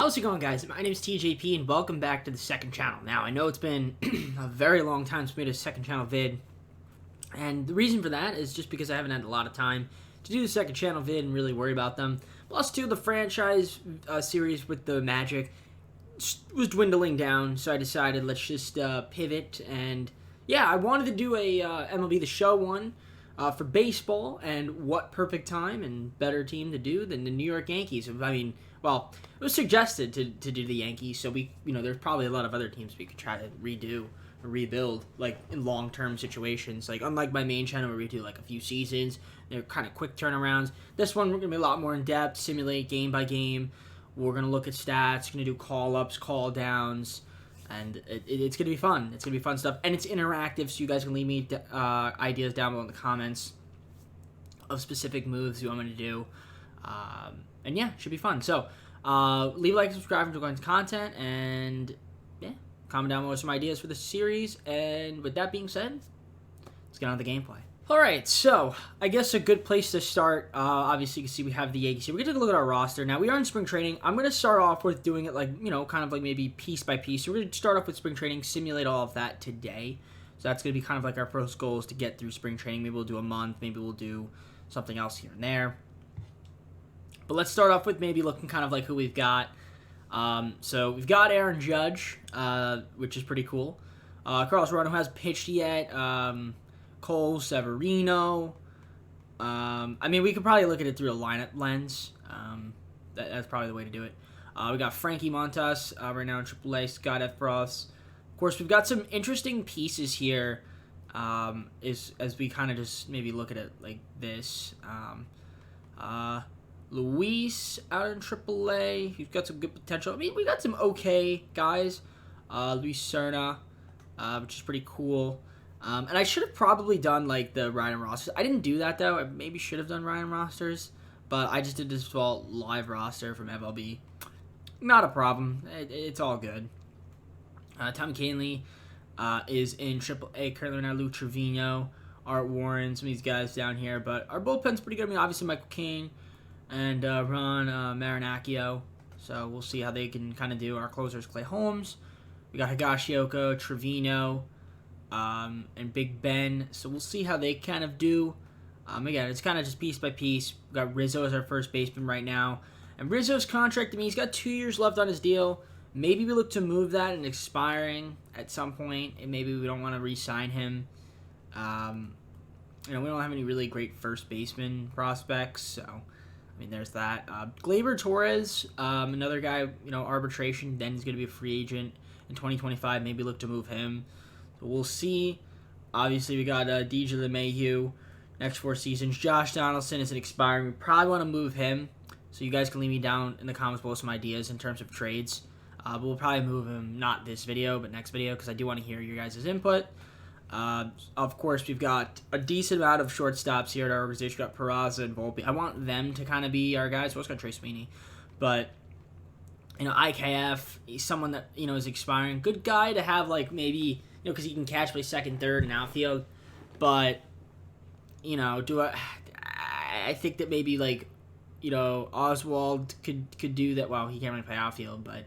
How's it going, guys? My name is TJP, and welcome back to the second channel. Now, I know it's been a very long time since we made a second channel vid, and the reason for that is just because I haven't had a lot of time to do the second channel vid and really worry about them. Plus, too, the franchise series with the Magic was dwindling down, so I decided let's just pivot. And yeah, I wanted to do a MLB The Show one for baseball, and what perfect time and better team to do than the New York Yankees. I mean, well, it was suggested to do the Yankees, so there's probably a lot of other teams we could try to redo or rebuild, like in long-term situations. Like, unlike my main channel where we do like a few seasons, they're kind of quick turnarounds. This one, we're going to be a lot more in-depth, simulate game by game. We're going to look at stats, going to do call-ups, call-downs, and it's going to be fun. It's going to be fun stuff, and it's interactive, so you guys can leave me ideas down below in the comments of specific moves you want me to do. And yeah, it should be fun. So, leave a like, subscribe to the content, and yeah, comment down below some ideas for the series. And with that being said, let's get on to the gameplay. Alright, so, I guess a good place to start, obviously you can see we have the Yankees here. We're going to take a look at our roster. Now, we are in spring training. I'm going to start off with doing it like, kind of like maybe piece by piece. So we're going to start off with spring training, simulate all of that today. So that's going to be kind of like our first goal is to get through spring training. Maybe we'll do a month, maybe we'll do something else here and there. But let's start off with maybe looking kind of like who we've got. So we've got Aaron Judge, which is pretty cool. Carlos Rodon, who hasn't pitched yet. Cole Severino. I mean, we could probably look at it through a lineup lens. That's probably the way to do it. We got Frankie Montas right now in AAA. Scott Efros. Of course, we've got some interesting pieces here. As we kind of just maybe look at it like this. Luis out in AAA. He's got some good potential. I mean, we got some okay guys. Luis Serna, which is pretty cool. And I should have probably done like the Ryan rosters. I didn't do that though. I maybe should have done Ryan rosters, but I just did this default live roster from MLB. Not a problem. It's all good. Tom Canley is in AAA currently now. Lou Trevino, Art Warren, some of these guys down here. But our bullpen's pretty good. I mean, obviously Michael King and Ron Marinaccio. So we'll see how they can kind of do. Our closers, Clay Holmes. We got Higashioka, Trevino, and Big Ben. So we'll see how they kind of do. Again, it's kind of just piece by piece. We got Rizzo as our first baseman right now. And Rizzo's contract, I mean, he's got 2 years left on his deal. Maybe we look to move that and expiring at some point, and maybe we don't want to re-sign him. We don't have any really great first baseman prospects, so I mean, there's that. Gleyber Torres, another guy, arbitration. Then he's going to be a free agent in 2025. Maybe look to move him. So we'll see. Obviously, we got DJ LeMahieu next 4 seasons. Josh Donaldson is an expiring. We probably want to move him. So you guys can leave me down in the comments below some ideas in terms of trades. But we'll probably move him, not this video, but next video, because I do want to hear your guys' input. Of course, we've got a decent amount of shortstops here at our organization. We've got Peraza and Volpe. I want them to kind of be our guys. So let's go Trey Sweeney. But, IKF, he's someone that, is expiring. Good guy to have, like, maybe, because he can catch, play second, third, and outfield. But, I think that maybe, like, Oswald could do that. Well, he can't really play outfield, but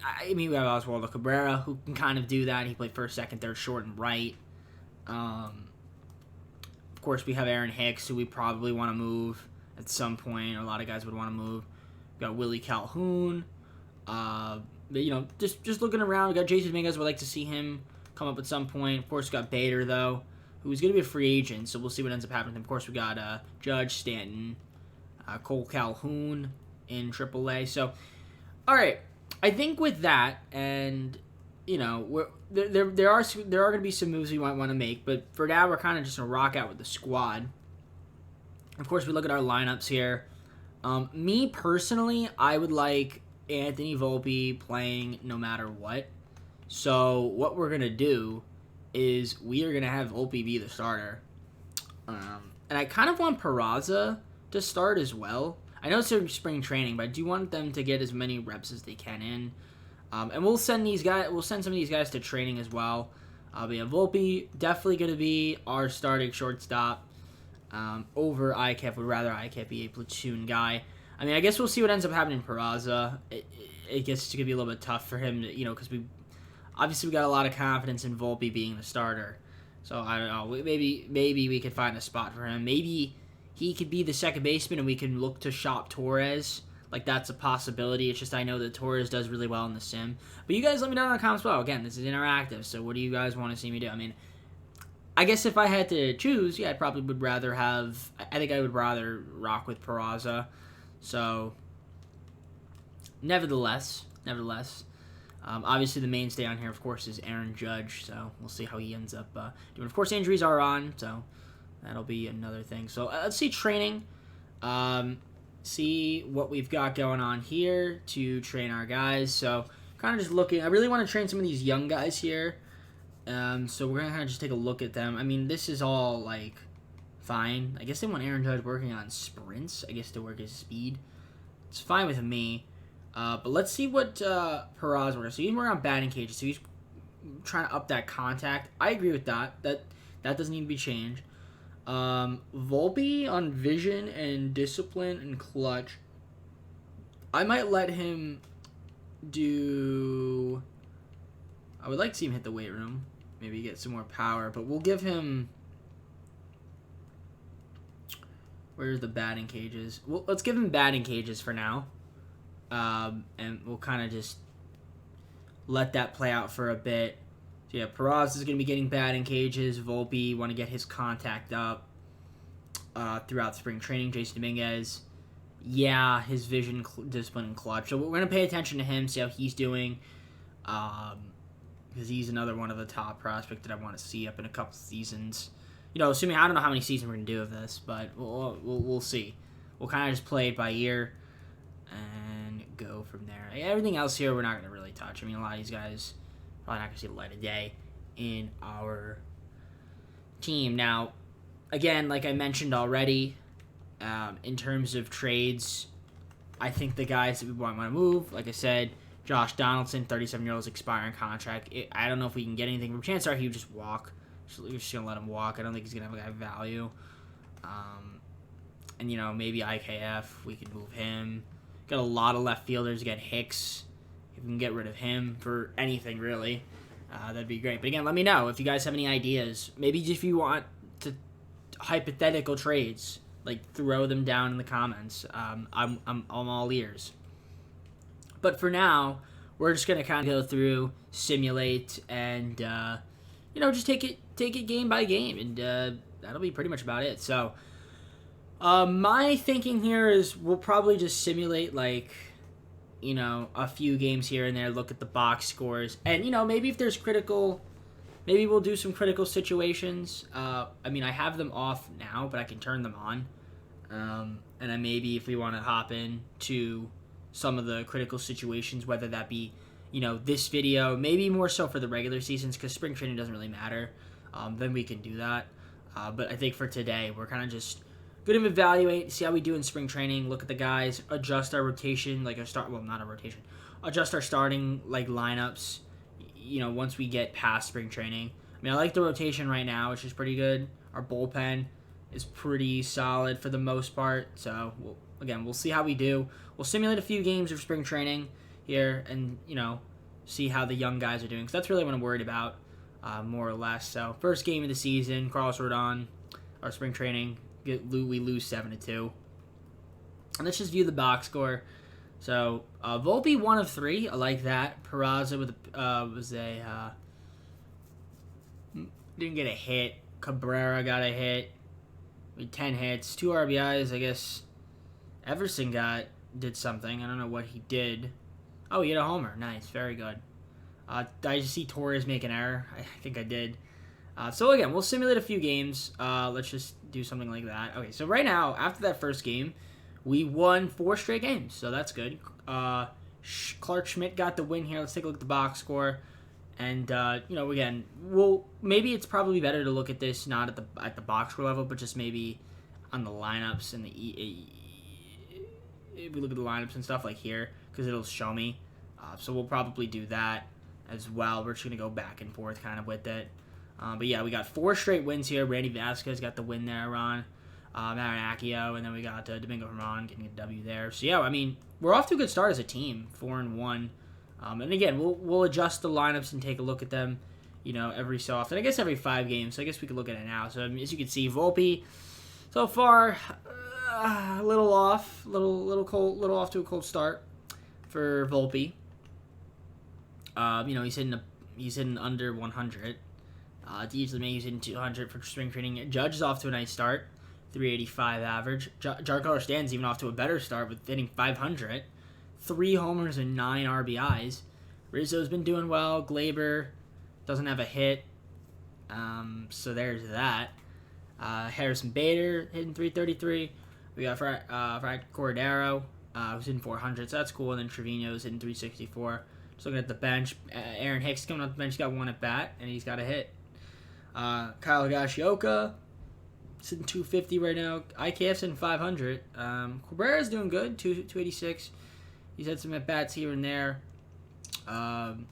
I mean, we have Oswaldo Cabrera, who can kind of do that. He played first, second, third, short, and right. Of course, we have Aaron Hicks, who we probably want to move at some point. A lot of guys would want to move. We got Willie Calhoun. Just looking around. We got Jason Dominguez. Would like to see him come up at some point. Of course, we got Bader, though, who's going to be a free agent, so we'll see what ends up happening. Of course, we got Judge, Stanton, Cole Calhoun in AAA. So, all right. I think with that, and there are going to be some moves we might want to make, but for now we're kind of just gonna rock out with the squad. Of course, we look at our lineups here. Me personally, I would like Anthony Volpe playing no matter what. So what we're gonna do is we are gonna have Volpe be the starter, and I kind of want Peraza to start as well. I know it's during spring training, but I do want them to get as many reps as they can in. And we'll send some of these guys to training as well. But yeah, Volpe definitely going to be our starting shortstop over IKF. Would rather IKF be a platoon guy. I mean, I guess we'll see what ends up happening to Peraza. I guess it's going to be a little bit tough for him, because we got a lot of confidence in Volpe being the starter. So, I don't know. Maybe we could find a spot for him. Maybe he could be the second baseman and we can look to shop Torres. Like, that's a possibility. It's just I know that Torres does really well in the sim. But you guys let me know in the comments below. Again, this is interactive, so what do you guys want to see me do? I mean, I guess if I had to choose, I probably would rather have... I think I would rather rock with Peraza. So, nevertheless, obviously the mainstay on here, of course, is Aaron Judge. So, we'll see how he ends up doing. Of course, injuries are on, so that'll be another thing. So, let's see training. See what we've got going on here to train our guys. So, kind of just looking. I really want to train some of these young guys here. So, we're going to kind of just take a look at them. I mean, this is all, like, fine. I guess they want Aaron Judge working on sprints, I guess, to work his speed. It's fine with me. But let's see what Peraza works. So, he's working on batting cages. So, he's trying to up that contact. I agree with that. That doesn't need to be changed. Volpe on vision and discipline and clutch. I might let him do... I would like to see him hit the weight room. Maybe get some more power. But we'll give him... Where's the batting cages? Well, let's give him batting cages for now. And we'll kind of just let that play out for a bit. So yeah, Peraza is going to be getting batting cages. Volpe, want to get his contact up throughout spring training. Jason Dominguez, his vision, discipline, and clutch. So we're going to pay attention to him, see how he's doing. Because he's another one of the top prospects that I want to see up in a couple seasons. Assuming I don't know how many seasons we're going to do of this, but we'll see. We'll kind of just play it by ear and go from there. Everything else here we're not going to really touch. I mean, a lot of these guys probably not going to see the light of day in our team. Now, again, like I mentioned already, in terms of trades, I think the guys that we want to move, like I said, Josh Donaldson, 37-year-old, expiring contract. I don't know if we can get anything from Chansar. He would just walk. We're just going to let him walk. I don't think he's going to have value. And, maybe IKF, we could move him. Got a lot of left fielders. Again, Hicks. If we can get rid of him for anything, really, that'd be great. But again, let me know if you guys have any ideas. Maybe if you want to hypothetical trades, like throw them down in the comments. I'm all ears. But for now, we're just gonna kind of go through, simulate, and just take it game by game, and that'll be pretty much about it. So, my thinking here is we'll probably just simulate a few games here and there, look at the box scores, and maybe if there's maybe we'll do some critical situations. I mean, I have them off now, but I can turn them on, and then maybe if we want to hop in to some of the critical situations, whether that be this video, maybe more so for the regular seasons, because spring training doesn't really matter, then we can do that. But I think for today, we're kind of just going to evaluate, see how we do in spring training, look at the guys, adjust our rotation, adjust our starting lineups, once we get past spring training. I mean, I like the rotation right now, which is pretty good. Our bullpen is pretty solid for the most part. So, we'll see how we do. We'll simulate a few games of spring training here and, see how the young guys are doing. Because that's really what I'm worried about, more or less. So, first game of the season, Carlos Rodon, our spring training. We lose 7-2. And let's just view the box score. So, Volpe 1 of 3. I like that. Peraza didn't get a hit. Cabrera got a hit. We had 10 hits, 2 RBIs. I guess Everson did something. I don't know what he did. Oh, he had a homer. Nice, very good. Did I just see Torres make an error? I think I did. So again, we'll simulate a few games. Let's just do something like that. Okay, so right now, after that first game, we won 4 straight games, so that's good. Clark Schmidt got the win here. Let's take a look at the box score. And, again, maybe it's probably better to look at this not at the box score level, but just maybe on the lineups and if we look at the lineups and stuff like here, because it'll show me. So we'll probably do that as well. We're just going to go back and forth kind of with it. But yeah, we got 4 straight wins here. Randy Vasquez got the win there on Marinaccio, and then we got Domingo Herman getting a W there. So yeah, I mean, we're off to a good start as a team, 4-1. And again, we'll adjust the lineups and take a look at them, every so often. I guess every 5 games. So I guess we could look at it now. So I mean, as you can see, Volpe so far a little off, little cold, little off to a cold start for Volpe. He's hitting under 100. Usually he's hitting 200 for spring training. Judge is off to a nice start, 385 average. Giancarlo Stanton's even off to a better start with hitting 500, 3 homers and 9 RBIs. Rizzo's been doing well. Glaber doesn't have a hit, so there's that. Harrison Bader hitting 333. We got Frank Cordero, who's hitting 400, so that's cool. And then Trevino's hitting 364. Just looking at the bench, Aaron Hicks coming off the bench. He's got 1 at bat, and he's got a hit. Kyle Higashioka sitting 250 right now. IKF's sitting 500. Cabrera's doing good, 286. He's had some at bats here and there. And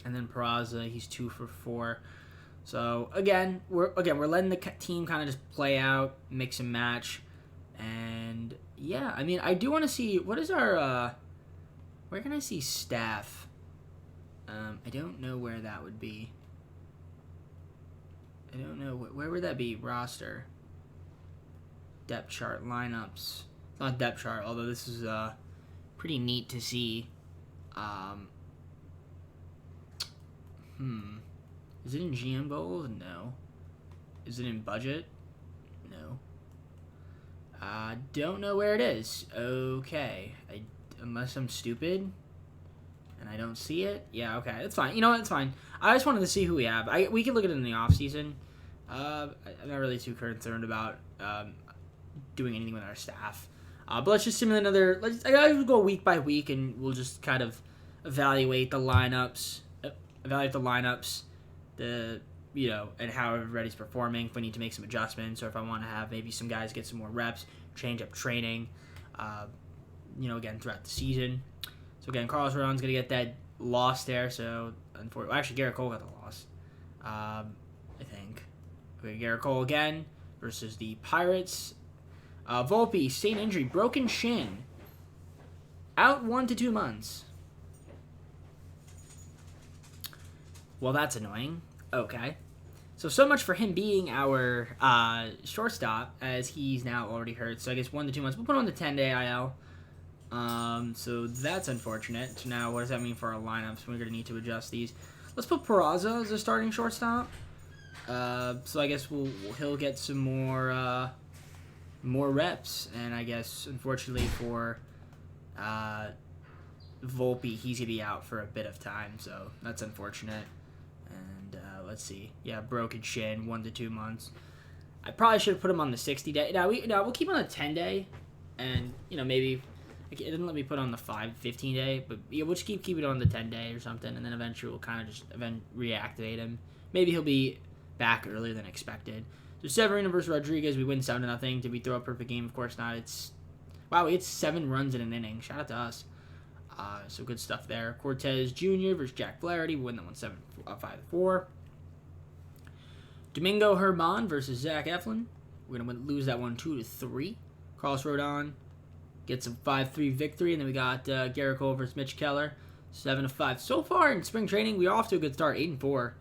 then Peraza, he's 2 for 4. So again, we're letting the team kind of just play out, mix and match, and yeah, I mean, I do want to see what is our. Where can I see staff? I don't know where that would be. I don't know. Where would that be? Roster. Depth chart. Lineups. It's not depth chart, although this is pretty neat to see. Is it in GM goals? No. Is it in budget? No. Don't know where it is. Okay. Unless I'm stupid and I don't see it. Yeah, okay. It's fine. You know what? It's fine. I just wanted to see who we have. We can look at it in the offseason. I'm not really too concerned about doing anything with our staff. But let's just simulate another... I gotta go week by week, and we'll just kind of evaluate the lineups. And how everybody's performing. If we need to make some adjustments, or if I want to have maybe some guys get some more reps, change up training. Again, throughout the season. So, again, Carlos Rodon's going to get that loss there. So, actually, Garrett Cole got the loss, I think. Okay, Garrett Cole again versus the Pirates. Volpe, same injury, broken shin. Out 1 to 2 months. Well, that's annoying. Okay. So much for him being our shortstop, as he's now already hurt. So, I guess 1 to 2 months. We'll put him on the 10-day IL. So that's unfortunate. So now what does that mean for our lineups? We're going to need to adjust these. Let's put Peraza as a starting shortstop. So I guess he'll get some more reps, and I guess unfortunately for Volpe, he's going to be out for a bit of time, so that's unfortunate. And let's see. Yeah, broken shin, 1 to 2 months. I probably should have put him on the 60-day. We'll keep him on the 10-day, and maybe it didn't let me put on the 15-day, but we'll just keep it on the 10-day or something, and then eventually we'll kind of just reactivate him. Maybe he'll be back earlier than expected. So Severino versus Rodriguez, we win 7-0. Did we throw a perfect game? Of course not. We had 7 runs in an inning. Shout out to us. So good stuff there. Cortez Jr. versus Jack Flaherty, we win that one 5-4. Domingo Herman versus Zach Eflin, we're gonna lose that one 2-3. Carlos Rodon gets a 5-3 victory, and then we got Garrett Cole versus Mitch Keller, 7-5. So far in spring training, we're off to a good start, 8-4,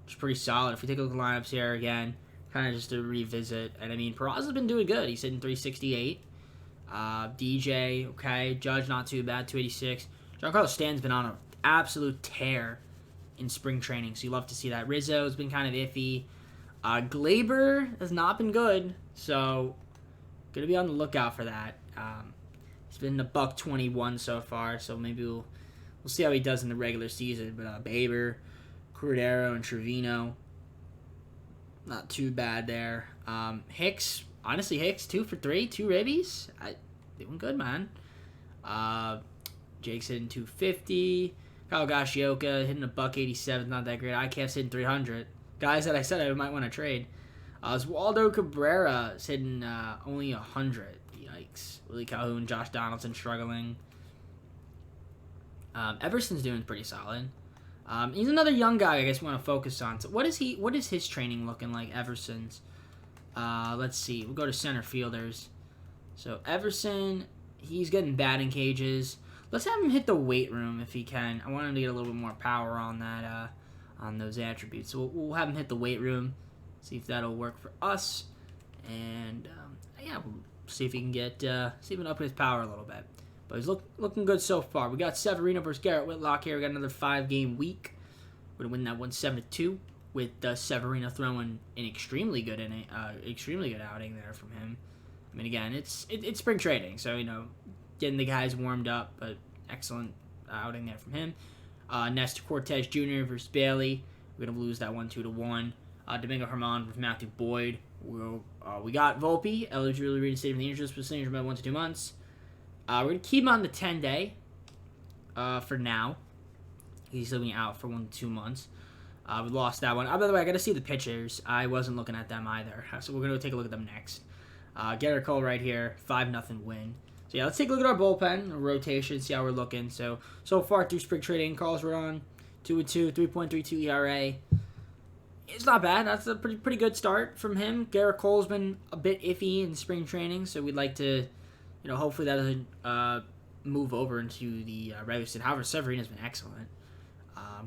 which is pretty solid. If we take a look at the lineups here again, kind of just to revisit, and I mean, Peraza's been doing good. He's hitting 368. DJ, okay. Judge, not too bad, 286. Giancarlo Stanton's been on an absolute tear in spring training, so you love to see that. Rizzo's been kind of iffy. Glaber has not been good, so gonna be on the lookout for that. He's been a $121 so far, so maybe we'll see how he does in the regular season. But Baber, Cordero, and Trevino, not too bad there. Hicks, honestly, 2 for 3, 2 ribbies. Doing good, man. Jake's hitting 250. Kyle Gashioka hitting a $187, not that great. IKF's hitting 300. Guys that I said I might want to trade. Oswaldo Cabrera is hitting only 100. Yikes. Willie Calhoun, Josh Donaldson struggling. Everson's doing pretty solid. He's another young guy I guess we want to focus on. So what is his training looking like, Everson's? Let's see. We'll go to center fielders. So Everson, he's getting batting cages. Let's have him hit the weight room if he can. I want him to get a little bit more power on that, on those attributes. So we'll have him hit the weight room. See if that'll work for us. And yeah, we'll see if he can get, see if we can up his power a little bit. But he's looking good so far. We got Severino versus Garrett Whitlock here. We got another 5-game week. We're gonna win that one 7-2 with Severino throwing an extremely good outing there from him. I mean, again, it's spring training, so getting the guys warmed up, but excellent outing there from him. Nestor Cortez Jr. versus Bailey. We're gonna lose that 1-2-1. Domingo Germán versus Matthew Boyd. We got Volpe, eligibility reinstated from the injury list, was injured about 1 to 2 months. We're going to keep him on the 10-day for now. He's still being out for 1 to 2 months. We lost that one. By the way, I got to see the pitchers. I wasn't looking at them either, so we're going to take a look at them next. Garrett Cole right here, 5-0 win. So yeah, let's take a look at our bullpen, our rotation, see how we're looking. So far through spring training, Carlos Rodon, 2-2, 3.32 ERA. It's not bad. That's a pretty good start from him. Garrett Cole's been a bit iffy in spring training, so we'd like to, hopefully that doesn't move over into the regular season. However, Severino's been excellent.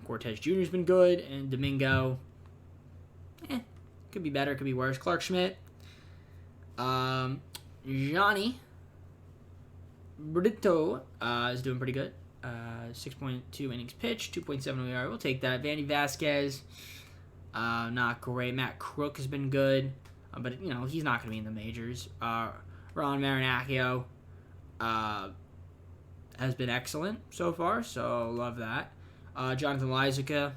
Cortez Jr.'s been good, and Domingo, could be better, could be worse. Clark Schmidt, Johnny Brito is doing pretty good. 6.2 innings pitched, 2.7 ERA. We'll take that. Vandy Vasquez. Not great. Matt Crook has been good, but he's not going to be in the majors. Ron Marinaccio has been excellent so far, so love that. Jonathan Lysica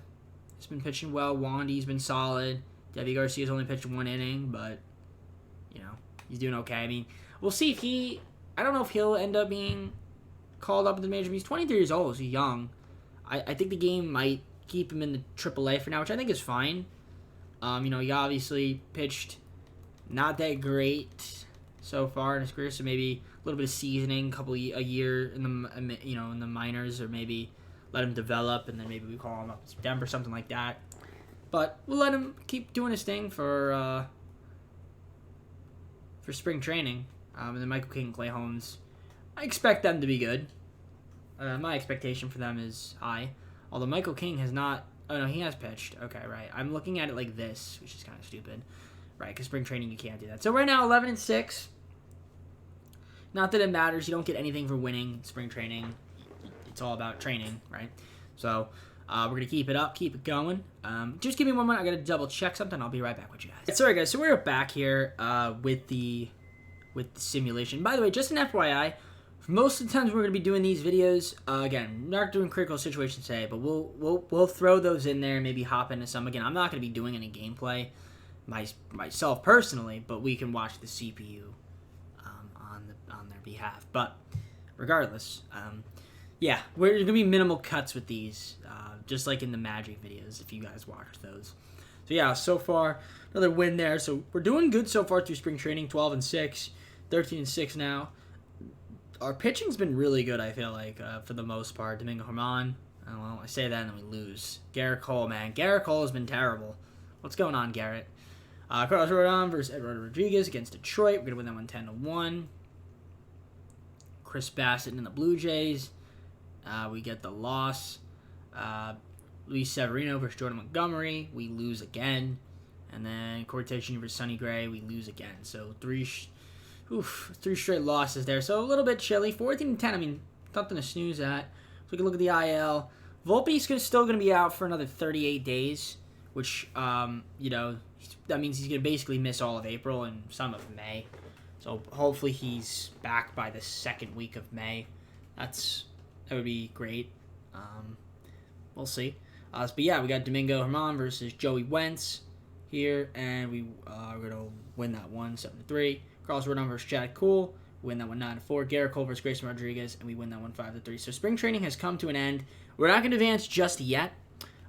has been pitching well. Wandy's been solid. Debbie Garcia's only pitched 1 inning, but he's doing okay. I mean, we'll see if I don't know if he'll end up being called up in the major. He's 23 years old, so he's young. I think the game might keep him in the AAA for now, which I think is fine. He obviously pitched not that great so far in his career, so maybe a little bit of seasoning, a year in the minors, or maybe let him develop, and then maybe we call him up in September, something like that. But we'll let him keep doing his thing for spring training. And then Michael King and Clay Holmes, I expect them to be good. My expectation for them is high. Although Michael King has not... Oh, no, he has pitched. Okay, right. I'm looking at it like this, which is kind of stupid. Right, because spring training, you can't do that. So right now, 11-6. Not that it matters. You don't get anything for winning spring training. It's all about training, right? So we're going to keep it up, keep it going. Just give me 1 minute. I got to double check something. I'll be right back with you guys. Sorry, guys. So we're back here with the simulation. By the way, just an FYI, most of the times we're going to be doing these videos, again, not doing critical situations today, but we'll throw those in there and maybe hop into some. Again, I'm not going to be doing any gameplay myself personally, but we can watch the CPU on their behalf. But regardless, yeah, we're going to be minimal cuts with these, just like in the Magic videos, if you guys watched those. So yeah, so far, another win there. So we're doing good so far through spring training, 12-6, 13-6 now. Our pitching's been really good, I feel like, for the most part. Domingo Germán, well, I say that and then we lose. Garrett Cole, man. Garrett Cole has been terrible. What's going on, Garrett? Carlos Rodon versus Eduardo Rodriguez against Detroit. We're going to win that one 10-1. Chris Bassett and the Blue Jays. We get the loss. Luis Severino versus Jordan Montgomery. We lose again. And then Cortez Jr. versus Sonny Gray. We lose again. So three straight losses there. So a little bit chilly. 14-10. I mean, nothing to snooze at. So we can look at the IL. Volpe's still going to be out for another 38 days, which, that means he's going to basically miss all of April and some of May. So hopefully he's back by the second week of May. That would be great. We'll see. But yeah, we got Domingo Germán versus Joey Wentz here, and we're going to win that one 7-3. Carlos Rodon versus Chad Kuhl. We win that one 9-4. Garrett Cole versus Grayson Rodriguez, and we win that one 5-3. So spring training has come to an end. We're not going to advance just yet,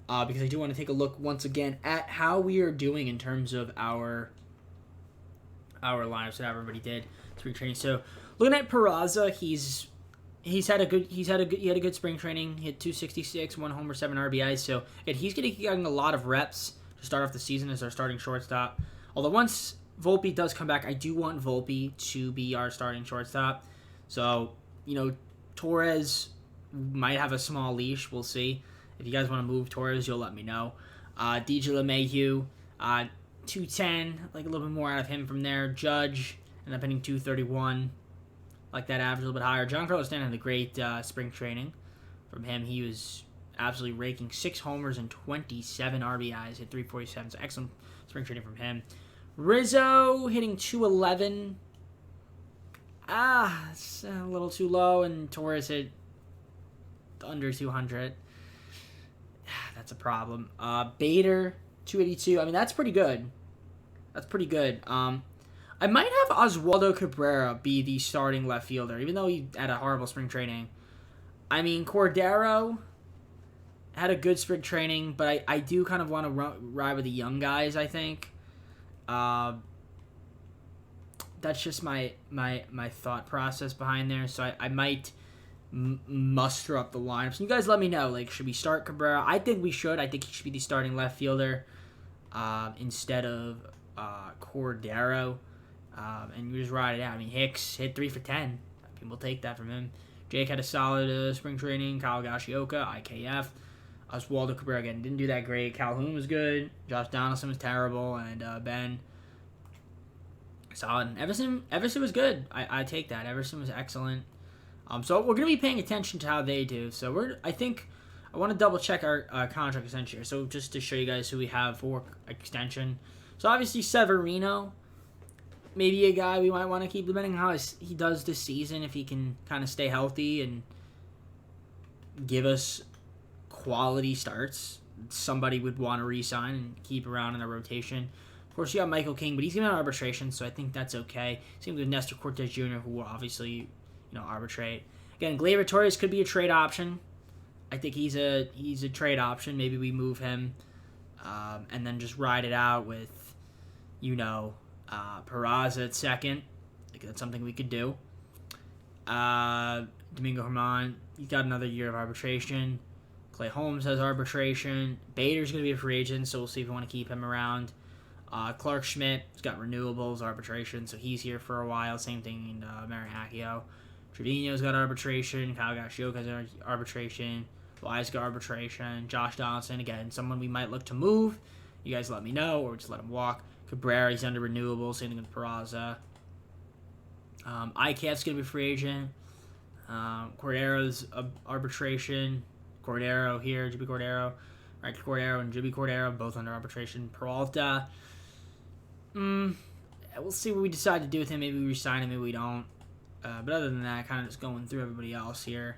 because I do want to take a look once again at how we are doing in terms of our lineups that everybody did spring training. So looking at Peraza, he had a good spring training. He had 266, 1 homer, 7 RBIs. So he's getting a lot of reps to start off the season as our starting shortstop. Although once Volpe does come back, I do want Volpe to be our starting shortstop. So, Torres might have a small leash. We'll see. If you guys want to move Torres, you'll let me know. DJ LeMahieu, 210, like a little bit more out of him from there. Judge, ended up hitting 231. Like that average a little bit higher. Giancarlo Stanton had a great spring training from him. He was absolutely raking 6 homers and 27 RBIs, hit 347. So excellent spring training from him. Rizzo hitting 211. It's a little too low, and Torres hit under 200. That's a problem. Bader, 282. I mean, that's pretty good. I might have Oswaldo Cabrera be the starting left fielder, even though he had a horrible spring training. I mean, Cordero had a good spring training, but I do kind of want to ride with the young guys, I think. That's just my thought process behind there. So I might muster up the lineups. You guys let me know. Like, should we start Cabrera? I think we should. I think he should be the starting left fielder instead of Cordero. And you just ride it out. I mean, Hicks hit 3 for 10. People take that from him. Jake had a solid spring training. Kyle Gashioka, IKF. Oswaldo Cabrera, again, didn't do that great. Calhoun was good. Josh Donaldson was terrible. And Ben, solid. Everson was good. I take that. Everson was excellent. So we're going to be paying attention to how they do. So I want to double check our contract extension here. So just to show you guys who we have for extension. So obviously Severino, maybe a guy we might want to keep, depending on how he does this season, if he can kind of stay healthy and give us quality starts. Somebody would want to re-sign and keep around in the rotation. Of course, you got Michael King, but he's going to arbitration, so I think that's okay. Same with Nestor Cortez Jr., who will obviously arbitrate. Again, Gleyber Torres could be a trade option. I think he's a trade option. Maybe we move him and then just ride it out with, Peraza at second. I think that's something we could do. Domingo Germán, he's got another year of arbitration. Clay Holmes has arbitration. Bader's going to be a free agent, so we'll see if we want to keep him around. Clark Schmidt has got renewables, arbitration, so he's here for a while. Same thing in Mary Accio. Trevino's got arbitration. Kyle Gashioka has arbitration. Wise got arbitration. Josh Donaldson, again, someone we might look to move. You guys let me know, or just let him walk. Cabrera, he's under renewables. Same thing with Peraza. ICAF's going to be a free agent. Cordero's arbitration. Cordero here, Jimmy Cordero. Right, Cordero and Jimmy Cordero, both under arbitration. Peralta. We'll see what we decide to do with him. Maybe we resign him, maybe we don't. But other than that, kind of just going through everybody else here.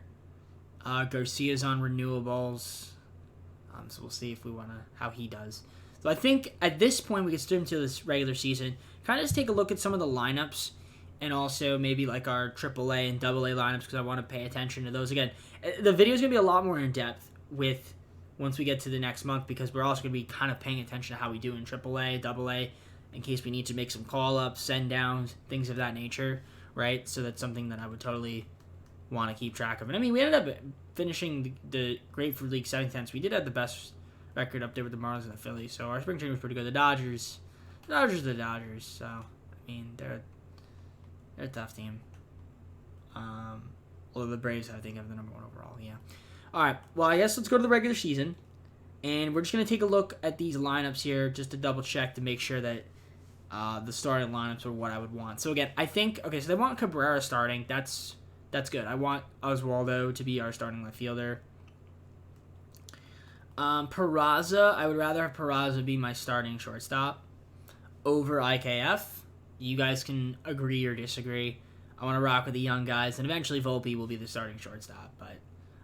Garcia's on renewables. So we'll see if we want to, how he does. So I think at this point we can steer into this regular season. Kind of just take a look at some of the lineups. And also maybe like our AAA and AA lineups, because I want to pay attention to those. Again, the video is going to be a lot more in depth with once we get to the next month, because we're also going to be kind of paying attention to how we do in AAA, AA, in case we need to make some call-ups, send-downs, things of that nature, right? So that's something that I would totally want to keep track of. And I mean, we ended up finishing the Grapefruit League 7th. We did have the best record up there with the Marlins and the Phillies, so our spring training was pretty good. The Dodgers. So, I mean, they're a tough team. Although the Braves, I think, have the number 1 overall. Yeah. All right. Well, I guess let's go to the regular season, and we're just gonna take a look at these lineups here, just to double check to make sure that the starting lineups are what I would want. So again, I think so they want Cabrera starting. That's good. I want Oswaldo to be our starting left fielder. Peraza, I would rather have Peraza be my starting shortstop over IKF. You guys can agree or disagree. I want to rock with the young guys, and eventually Volpe will be the starting shortstop. But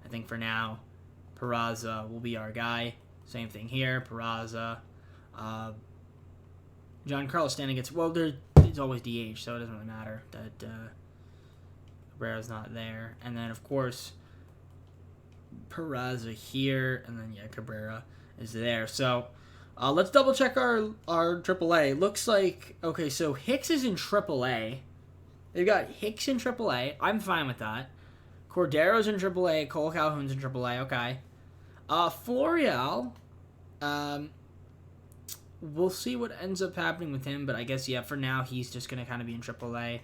I think for now, Peraza will be our guy. Same thing here, Peraza. Giancarlo Stanton gets, it's always DH, so it doesn't really matter that Cabrera's not there. And then, of course, Peraza here, and then, Cabrera is there. So, let's double check our AAA. Looks like, so Hicks is in AAA. They've got Hicks in AAA. I'm fine with that. Cordero's in AAA. Cole Calhoun's in AAA. Okay. Florial, we'll see what ends up happening with him. But I guess, yeah, for now, he's just going to kind of be in AAA.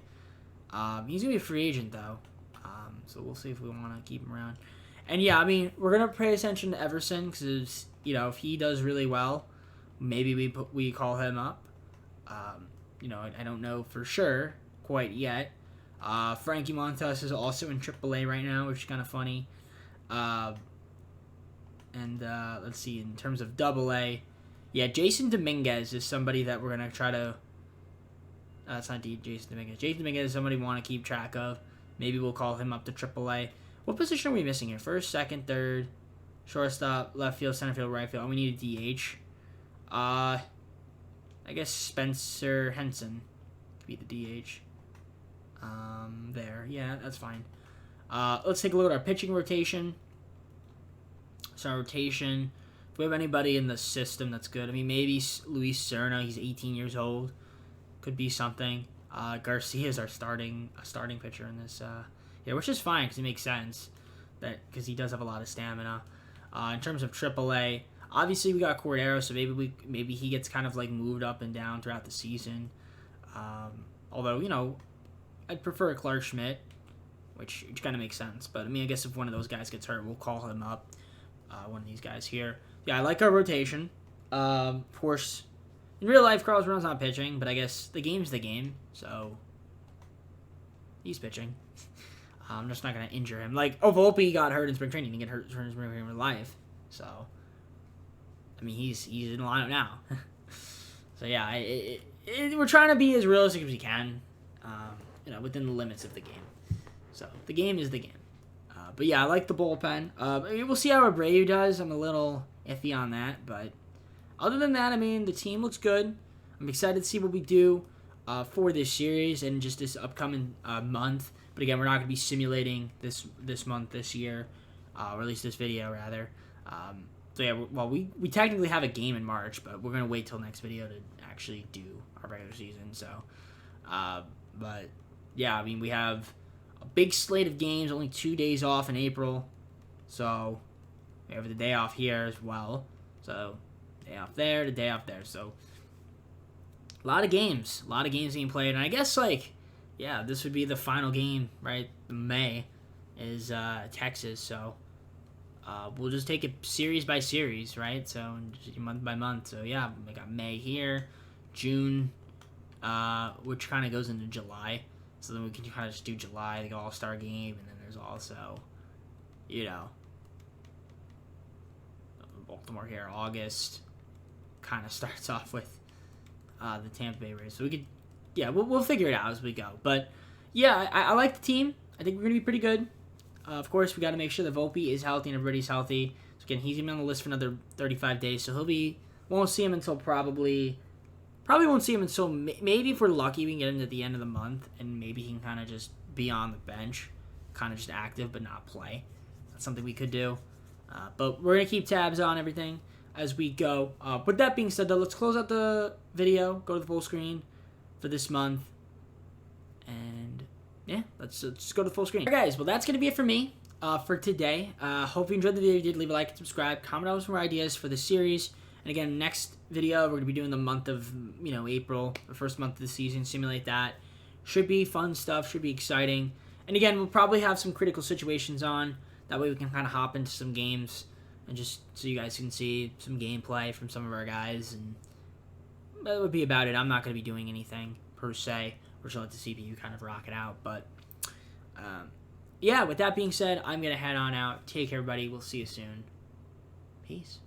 He's going to be a free agent, though. So we'll see if we want to keep him around. And, yeah, I mean, we're going to pay attention to Everson because, you know, if he does really well, maybe we call him up. You know, I don't know for sure quite yet. Frankie Montas is also in AAA right now, which is kind of funny. Let's see, in terms of AA, yeah, Jason Dominguez is somebody that we're going to try to... it's not Jason Dominguez. Jason Dominguez is somebody we want to keep track of. Maybe we'll call him up to AAA. What position are we missing here? First, second, third, shortstop, left field, center field, right field. Oh, we need a DH. I guess Spencer Henson could be the DH. There. Yeah, that's fine. Let's take a look at our pitching rotation. So our rotation, if we have anybody in the system that's good, I mean, maybe Luis Serna, he's 18 years old. Could be something. Garcia is our starting pitcher in this. Yeah, which is fine because it makes sense because he does have a lot of stamina. In terms of AAA, obviously we got Cordero, so maybe he gets kind of like moved up and down throughout the season. Although, you know, I'd prefer Clark Schmidt, which kind of makes sense. But I mean, I guess if one of those guys gets hurt, we'll call him up. One of these guys here. Yeah, I like our rotation. Of course, in real life, Carlos Rodon's not pitching, but I guess the game's the game, so he's pitching. I'm just not going to injure him. Like, Volpe got hurt in spring training. He didn't get hurt in spring training in real life. So, I mean, he's in the lineup now. So, yeah, we're trying to be as realistic as we can, you know, within the limits of the game. So, the game is the game. But, yeah, I like the bullpen. We'll see how Abreu does. I'm a little iffy on that. But other than that, I mean, the team looks good. I'm excited to see what we do for this series and just this upcoming month. But, again, we're not going to be simulating this month, this year, or at least this video, rather. So, yeah, well, we technically have a game in March, but we're going to wait till next video to actually do our regular season. So, but, yeah, I mean, we have a big slate of games, only 2 days off in April. So, we have the day off here as well. So, day off there, the day off there. So, a lot of games being played. And I guess, like, yeah, this would be the final game, right? May is Texas. So, we'll just take it series by series, right? So, just month by month. So, yeah, we got May here, June, which kind of goes into July. So then we can kind of just do July, the All-Star game, and then there's also, you know, Baltimore here, August, kind of starts off with the Tampa Bay Rays. So we could, yeah, we'll figure it out as we go. But, yeah, I like the team. I think we're going to be pretty good. Of course, we got to make sure that Volpe is healthy and everybody's healthy. So, again, he's going to be on the list for another 35 days. So won't see him until probably won't see him until maybe if we're lucky we can get him at the end of the month and maybe he can kind of just be on the bench, kind of just active but not play. That's something we could do. But we're going to keep tabs on everything as we go. With that being said, though, let's close out the video, go to the full screen for this month. And, yeah, let's go to the full screen. All right, guys, well, that's going to be it for me for today. Hope you enjoyed the video. If you did, leave a like and subscribe. Comment down some more ideas for the series. And again, next video, we're going to be doing the month of, you know, April, the first month of the season, simulate that. Should be fun stuff, should be exciting. And again, we'll probably have some critical situations on. That way we can kind of hop into some games and just so you guys can see some gameplay from some of our guys. And that would be about it. I'm not going to be doing anything, per se. We're just going to let the CPU kind of rock it out. But, yeah, with that being said, I'm going to head on out. Take care, everybody. We'll see you soon. Peace.